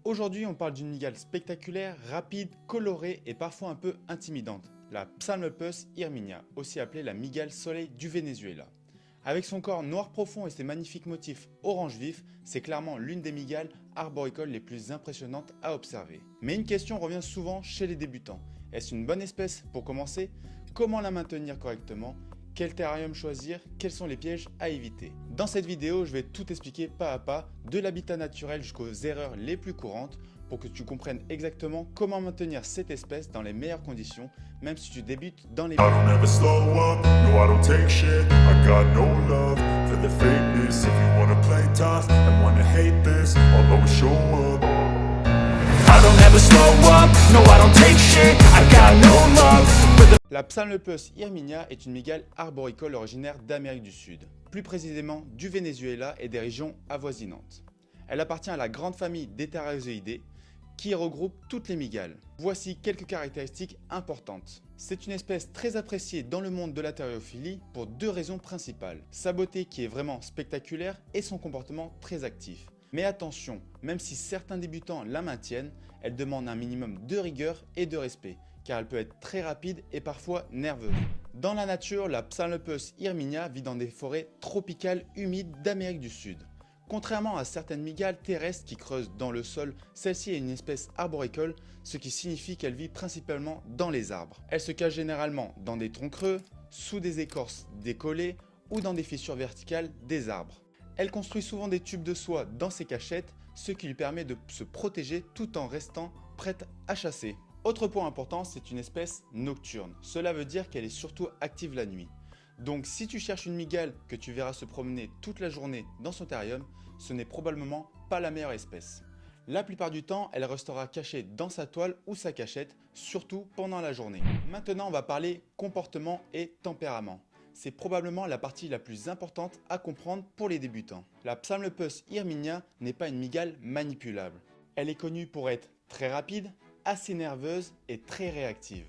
Aujourd'hui, on parle d'une mygale spectaculaire, rapide, colorée et parfois un peu intimidante, la Psalmopus hirminia, aussi appelée la mygale soleil du Venezuela. Avec son corps noir profond et ses magnifiques motifs orange vif, c'est clairement l'une des mygales arboricoles les plus impressionnantes à observer. Mais une question revient souvent chez les débutants. Est-ce une bonne espèce pour commencer? Comment la maintenir correctement? Quel terrarium choisir? Quels sont les pièges à éviter? Dans cette vidéo, je vais tout expliquer pas à pas, de l'habitat naturel jusqu'aux erreurs les plus courantes, pour que tu comprennes exactement comment maintenir cette espèce dans les meilleures conditions, même si tu débutes dans les... I don't ever slow up, no I don't take shit. I got no love for the fakeness. If you wanna play tough and wanna hate this, I'll always show up. I don't ever slow up, no I don't take shit. I got no love for the... La Psalmopus hirminia est une mygale arboricole originaire d'Amérique du Sud, plus précisément du Venezuela et des régions avoisinantes. Elle appartient à la grande famille des Theriazoidae, qui regroupe toutes les mygales. Voici quelques caractéristiques importantes. C'est une espèce très appréciée dans le monde de la theriophilie pour deux raisons principales. Sa beauté qui est vraiment spectaculaire et son comportement très actif. Mais attention, même si certains débutants la maintiennent, elle demande un minimum de rigueur et de respect, car elle peut être très rapide et parfois nerveuse. Dans la nature, la Psalmopus hirminia vit dans des forêts tropicales humides d'Amérique du Sud. Contrairement à certaines mygales terrestres qui creusent dans le sol, celle-ci est une espèce arboricole, ce qui signifie qu'elle vit principalement dans les arbres. Elle se cache généralement dans des troncs creux, sous des écorces décollées ou dans des fissures verticales des arbres. Elle construit souvent des tubes de soie dans ses cachettes, ce qui lui permet de se protéger tout en restant prête à chasser. Autre point important, c'est une espèce nocturne. Cela veut dire qu'elle est surtout active la nuit. Donc si tu cherches une mygale que tu verras se promener toute la journée dans son terrarium, ce n'est probablement pas la meilleure espèce. La plupart du temps, elle restera cachée dans sa toile ou sa cachette, surtout pendant la journée. Maintenant, on va parler comportement et tempérament. C'est probablement la partie la plus importante à comprendre pour les débutants. La Psalmopus hirminia n'est pas une mygale manipulable. Elle est connue pour être très rapide, assez nerveuse et très réactive.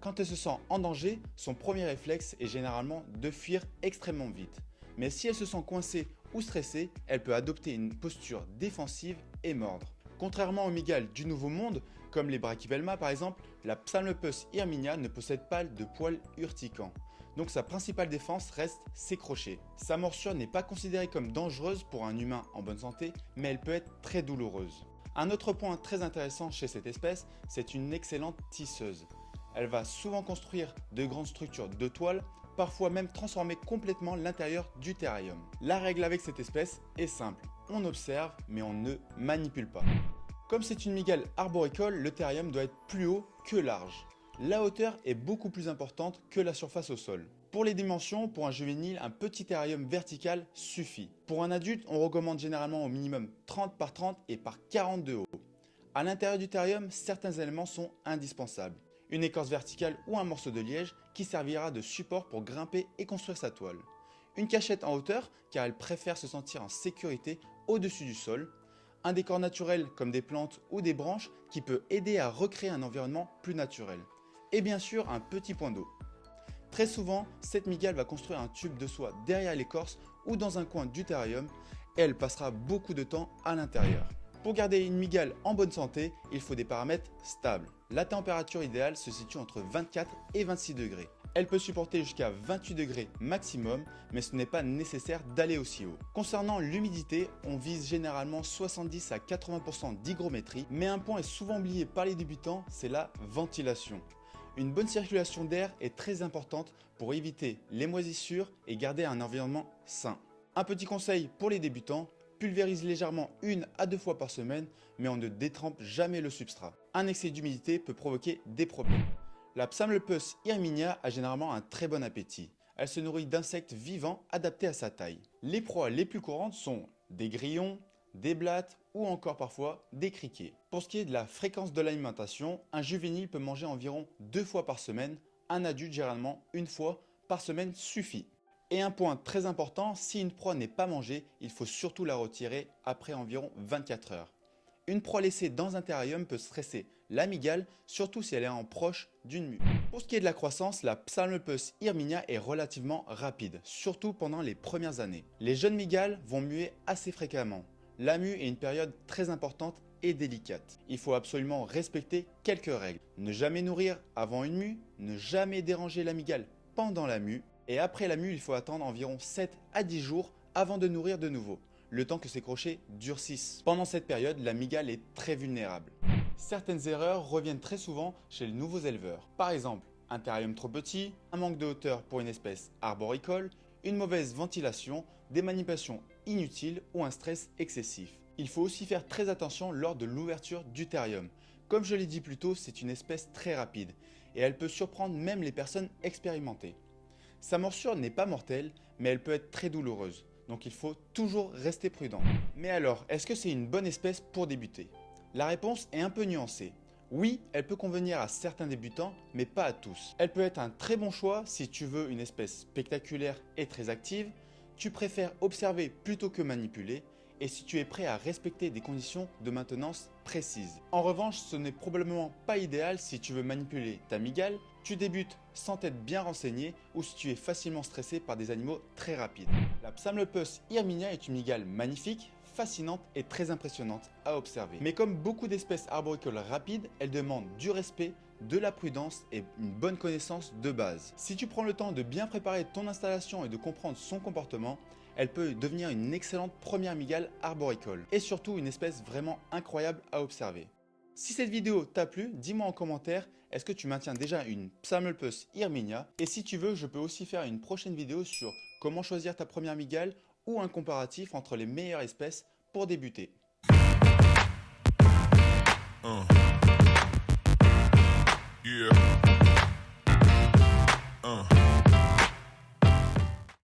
Quand elle se sent en danger, son premier réflexe est généralement de fuir extrêmement vite. Mais si elle se sent coincée ou stressée, elle peut adopter une posture défensive et mordre. Contrairement aux mygales du Nouveau Monde, comme les Brachypelma par exemple, la Psalmopus hirminia ne possède pas de poils urticants. Donc sa principale défense reste ses crochets. Sa morsure n'est pas considérée comme dangereuse pour un humain en bonne santé, mais elle peut être très douloureuse. Un autre point très intéressant chez cette espèce, c'est une excellente tisseuse. Elle va souvent construire de grandes structures de toile, parfois même transformer complètement l'intérieur du terrarium. La règle avec cette espèce est simple, on observe mais on ne manipule pas. Comme c'est une mygale arboricole, le terrarium doit être plus haut que large. La hauteur est beaucoup plus importante que la surface au sol. Pour les dimensions, pour un juvénile, un petit terrarium vertical suffit. Pour un adulte, on recommande généralement au minimum 30 par 30 et par 40 de haut. À l'intérieur du terrarium, certains éléments sont indispensables. Une écorce verticale ou un morceau de liège qui servira de support pour grimper et construire sa toile. Une cachette en hauteur car elle préfère se sentir en sécurité au-dessus du sol. Un décor naturel comme des plantes ou des branches qui peut aider à recréer un environnement plus naturel. Et bien sûr un petit point d'eau. Très souvent, cette mygale va construire un tube de soie derrière l'écorce ou dans un coin du terrarium et elle passera beaucoup de temps à l'intérieur. Pour garder une mygale en bonne santé, il faut des paramètres stables. La température idéale se situe entre 24 et 26 degrés. Elle peut supporter jusqu'à 28 degrés maximum, mais ce n'est pas nécessaire d'aller aussi haut. Concernant l'humidité, on vise généralement 70 à 80% d'hygrométrie, mais un point est souvent oublié par les débutants, c'est la ventilation. Une bonne circulation d'air est très importante pour éviter les moisissures et garder un environnement sain. Un petit conseil pour les débutants, pulvérise légèrement 1 à 2 fois par semaine, mais on ne détrempe jamais le substrat. Un excès d'humidité peut provoquer des problèmes. La Psalmopus hirminia a généralement un très bon appétit. Elle se nourrit d'insectes vivants adaptés à sa taille. Les proies les plus courantes sont des grillons, des blattes ou encore parfois des criquets. Pour ce qui est de la fréquence de l'alimentation, un juvénile peut manger environ 2 fois par semaine, un adulte généralement 1 fois par semaine suffit. Et un point très important, si une proie n'est pas mangée, il faut surtout la retirer après environ 24 heures. Une proie laissée dans un terrarium peut stresser la mygale, surtout si elle est en proche d'une mue. Pour ce qui est de la croissance, la Psalmopus hirminia est relativement rapide, surtout pendant les premières années. Les jeunes mygales vont muer assez fréquemment. La mue est une période très importante et délicate. Il faut absolument respecter quelques règles. Ne jamais nourrir avant une mue, ne jamais déranger l'amygale pendant la mue, et après la mue, il faut attendre environ 7 à 10 jours avant de nourrir de nouveau, le temps que ces crochets durcissent. Pendant cette période, l'amygale est très vulnérable. Certaines erreurs reviennent très souvent chez les nouveaux éleveurs. Par exemple, un terrarium trop petit, un manque de hauteur pour une espèce arboricole, une mauvaise ventilation, des manipulations inutiles ou un stress excessif. Il faut aussi faire très attention lors de l'ouverture du terrarium. Comme je l'ai dit plus tôt, c'est une espèce très rapide et elle peut surprendre même les personnes expérimentées. Sa morsure n'est pas mortelle, mais elle peut être très douloureuse, donc il faut toujours rester prudent. Mais alors, est-ce que c'est une bonne espèce pour débuter? La réponse est un peu nuancée. Oui, elle peut convenir à certains débutants, mais pas à tous. Elle peut être un très bon choix si tu veux une espèce spectaculaire et très active, tu préfères observer plutôt que manipuler, et si tu es prêt à respecter des conditions de maintenance précises. En revanche, ce n'est probablement pas idéal si tu veux manipuler ta mygale, tu débutes sans t'être bien renseigné ou si tu es facilement stressé par des animaux très rapides. La Psamlopus hirminia est une mygale magnifique, fascinante et très impressionnante à observer. Mais comme beaucoup d'espèces arboricoles rapides, elle demande du respect, de la prudence et une bonne connaissance de base. Si tu prends le temps de bien préparer ton installation et de comprendre son comportement, elle peut devenir une excellente première mygale arboricole et surtout une espèce vraiment incroyable à observer. Si cette vidéo t'a plu, dis-moi en commentaire, est-ce que tu maintiens déjà une Psamlopus hirminia? Et si tu veux, je peux aussi faire une prochaine vidéo sur comment choisir ta première mygale ou un comparatif entre les meilleures espèces pour débuter. Yeah.